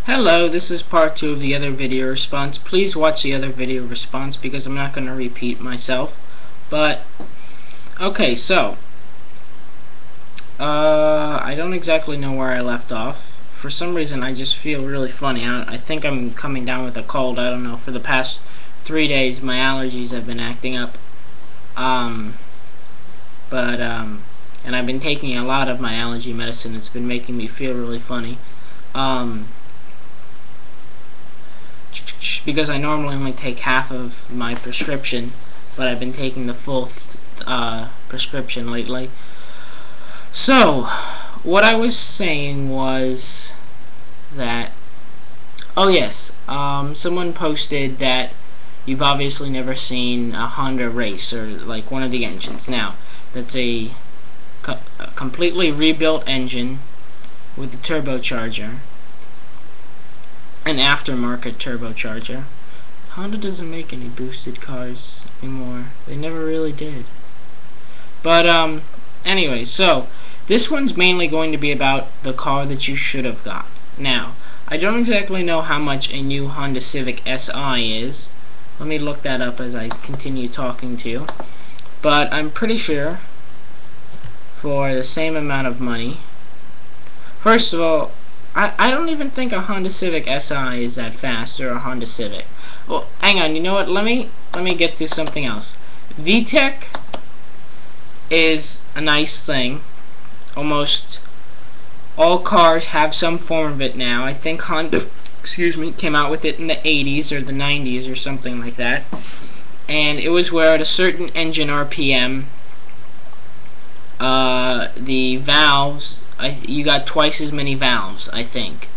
Hello, this is part 2 of the other video response. Please watch the other video response because I'm not going to repeat myself. But, okay, so, I don't exactly know where I left off. For some reason, I just feel really funny. I think I'm coming down with a cold. I don't know. For the past 3 days, my allergies have been acting up. And I've been taking a lot of my allergy medicine. It's been making me feel really funny. Because I normally only take half of my prescription, but I've been taking the full prescription lately. So, what I was saying was that, oh yes, someone posted that you've obviously never seen a Honda race, or like one of the engines. Now, that's a completely rebuilt engine with the turbocharger, an aftermarket turbocharger. Honda doesn't make any boosted cars anymore. They never really did. But anyway, so this one's mainly going to be about the car that you should have got. Now, I don't exactly know how much a new Honda Civic Si is. Let me look that up as I continue talking to you. But I'm pretty sure for the same amount of money. First of all, I don't even think a Honda Civic Si is that fast, or a Honda Civic. Well, hang on, you know what? Let me get to something else. Vtec is a nice thing. Almost all cars have some form of it now. I think Honda, came out with it in the 80s or the 90s or something like that. And it was where at a certain engine RPM, the valves, you got twice as many valves, I think,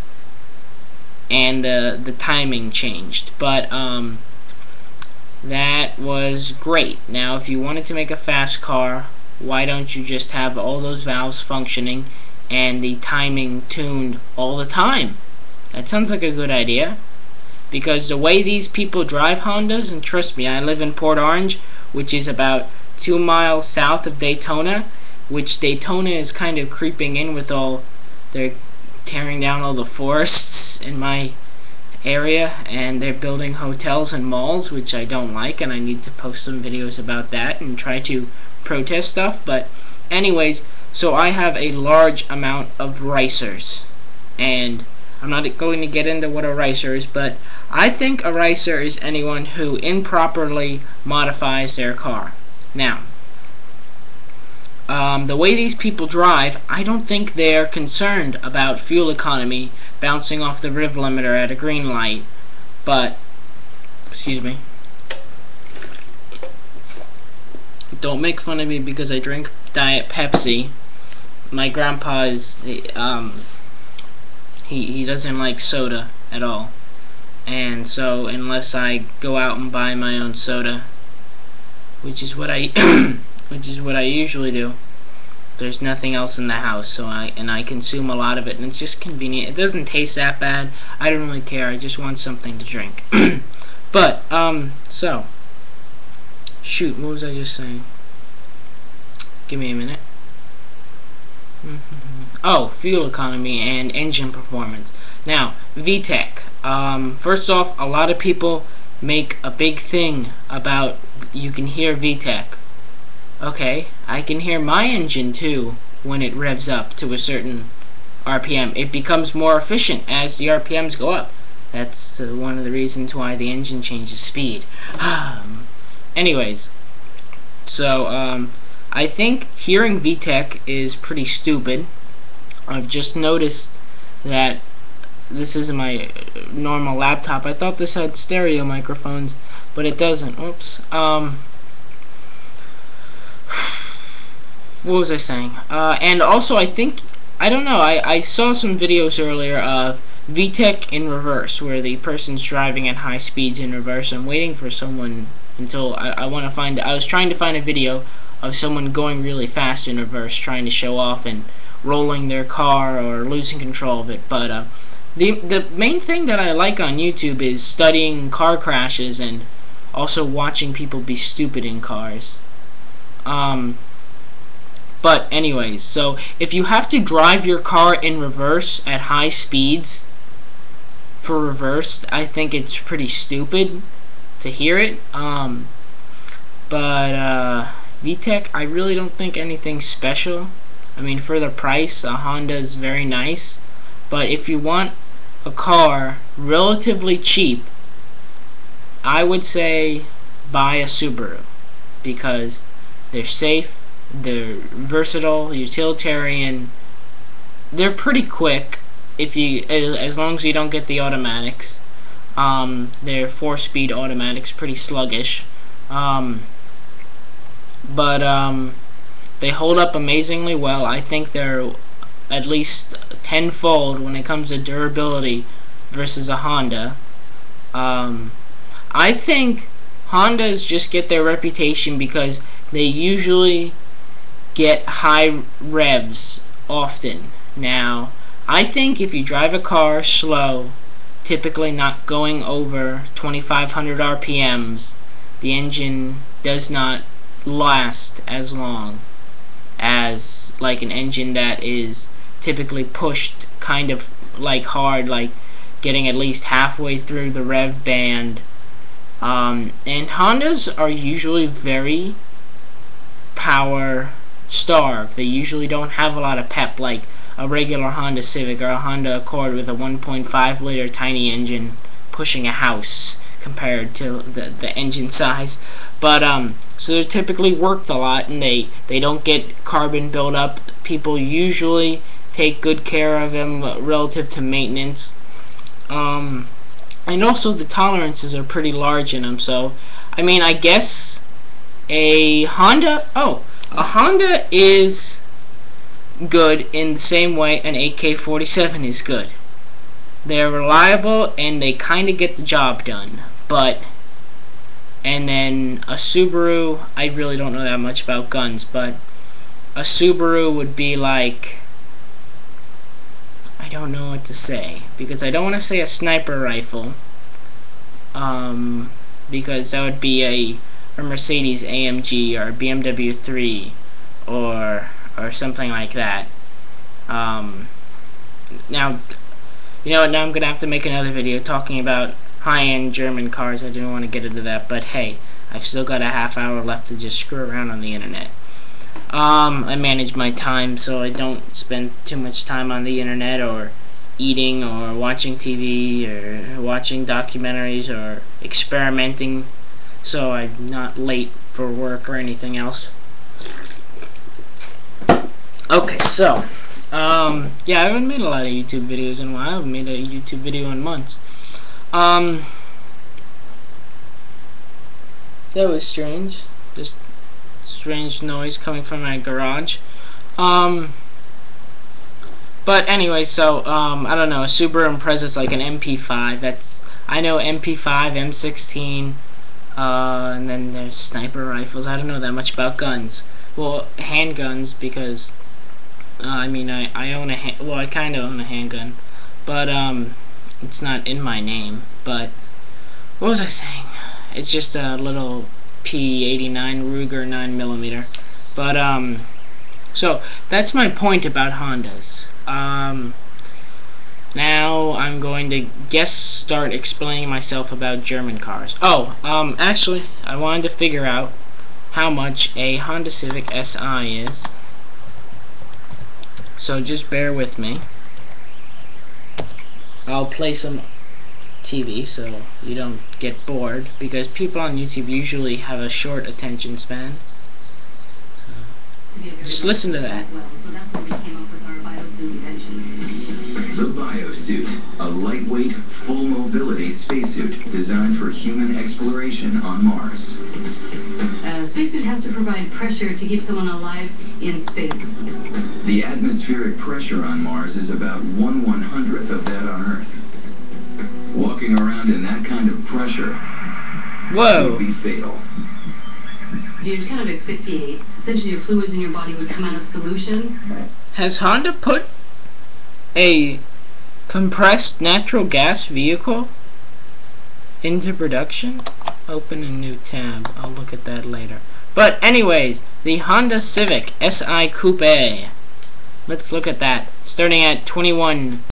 and the timing changed. But that was great. Now, if you wanted to make a fast car, why don't you just have all those valves functioning and the timing tuned all the time? That sounds like a good idea. Because the way these people drive Hondas, and trust me, I live in Port Orange, which is about 2 miles south of Daytona, which Daytona is kind of creeping in with all, they're tearing down all the forests in my area, and they're building hotels and malls, which I don't like, and I need to post some videos about that and try to protest stuff. But anyways, so I have a large amount of ricers, and I'm not going to get into what a ricer is, but I think a ricer is anyone who improperly modifies their car. Now, the way these people drive, I don't think they're concerned about fuel economy bouncing off the rev limiter at a green light. But, excuse me, don't make fun of me because I drink Diet Pepsi. My grandpa is, he doesn't like soda at all. And so, unless I go out and buy my own soda, which is what I usually do, there's nothing else in the house, so I consume a lot of it, and it's just convenient. It doesn't taste that bad. I don't really care. I just want something to drink. But so shoot, what was I just saying? Give me a minute. Oh, fuel economy and engine performance. Now, Vtec. First off, a lot of people make a big thing about you can hear Vtec. Okay, I can hear my engine too when it revs up to a certain RPM. It becomes more efficient as the RPMs go up. That's one of the reasons why the engine changes speed. Anyways, so I think hearing Vtec is pretty stupid. I've just noticed that this isn't my normal laptop. I thought this had stereo microphones, but it doesn't. Oops. What was I saying? And also, I think, I don't know, I saw some videos earlier of Vtec in reverse, where the person's driving at high speeds in reverse. I'm waiting for someone until I want to find, I was trying to find a video of someone going really fast in reverse, trying to show off and rolling their car or losing control of it. But the main thing that I like on YouTube is studying car crashes and also watching people be stupid in cars. But anyways, so if you have to drive your car in reverse at high speeds, for reversed. I think it's pretty stupid to hear it. But Vtec, I really don't think anything special. I mean, for the price, a Honda is very nice. But if you want a car relatively cheap, I would say buy a Subaru, because they're safe, they're versatile, utilitarian, they're pretty quick if you, as long as you don't get the automatics. They're 4-speed automatics, pretty sluggish. But they hold up amazingly well. I think they're at least tenfold when it comes to durability versus a Honda. I think Hondas just get their reputation because they usually get high revs often. Now, I think if you drive a car slow, typically not going over 2,500 RPMs, the engine does not last as long as like an engine that is typically pushed kind of like hard, like getting at least halfway through the rev band. And Hondas are usually very power starved. They usually don't have a lot of pep like a regular Honda Civic or a Honda Accord with a 1.5 liter tiny engine pushing a house compared to the engine size. But so they're typically worked a lot, and they don't get carbon buildup. People usually take good care of them relative to maintenance. And also the tolerances are pretty large in them. So I mean, I guess a Honda is good in the same way an AK-47 is good. They're reliable and they kind of get the job done. And then a Subaru, I really don't know that much about guns, but a Subaru would be like, I don't know what to say, because I don't want to say a sniper rifle, because that would be a Mercedes AMG or a BMW 3 or something like that. Now, you know what, now I'm going to have to make another video talking about high-end German cars. I didn't want to get into that, but hey, I've still got a half hour left to just screw around on the internet. I manage my time so I don't spend too much time on the internet or eating or watching TV or watching documentaries or experimenting, so I'm not late for work or anything else. Okay, so yeah, I haven't made a lot of YouTube videos in a while. I haven't made a YouTube video in months. That was strange. Just strange noise coming from my garage. But anyway, so I don't know. A Subaru Impreza is like an MP5. That's, I know MP5, M16, and then there's sniper rifles. I don't know that much about guns. Well, handguns, because I mean, I own a I kind of own a handgun, but it's not in my name. But what was I saying? It's just a little P89 Ruger 9mm. But so that's my point about Hondas. Now I'm going to start explaining myself about German cars. Oh, actually, I wanted to figure out how much a Honda Civic Si is. So just bear with me. I'll play some TV so you don't get bored, because people on YouTube usually have a short attention span. So just listen to that. The Biosuit, a lightweight, full mobility spacesuit designed for human exploration on Mars. A spacesuit has to provide pressure to keep someone alive in space. The atmospheric pressure on Mars is about 1/100th of that on Earth. Walking around in that kind of pressure would be fatal. So you'd kind of asphyxiate. Essentially, your fluids in your body would come out of solution. Has Honda put a compressed natural gas vehicle into production? Open a new tab. I'll look at that later. But anyways, the Honda Civic Si Coupe. Let's look at that. Starting at 21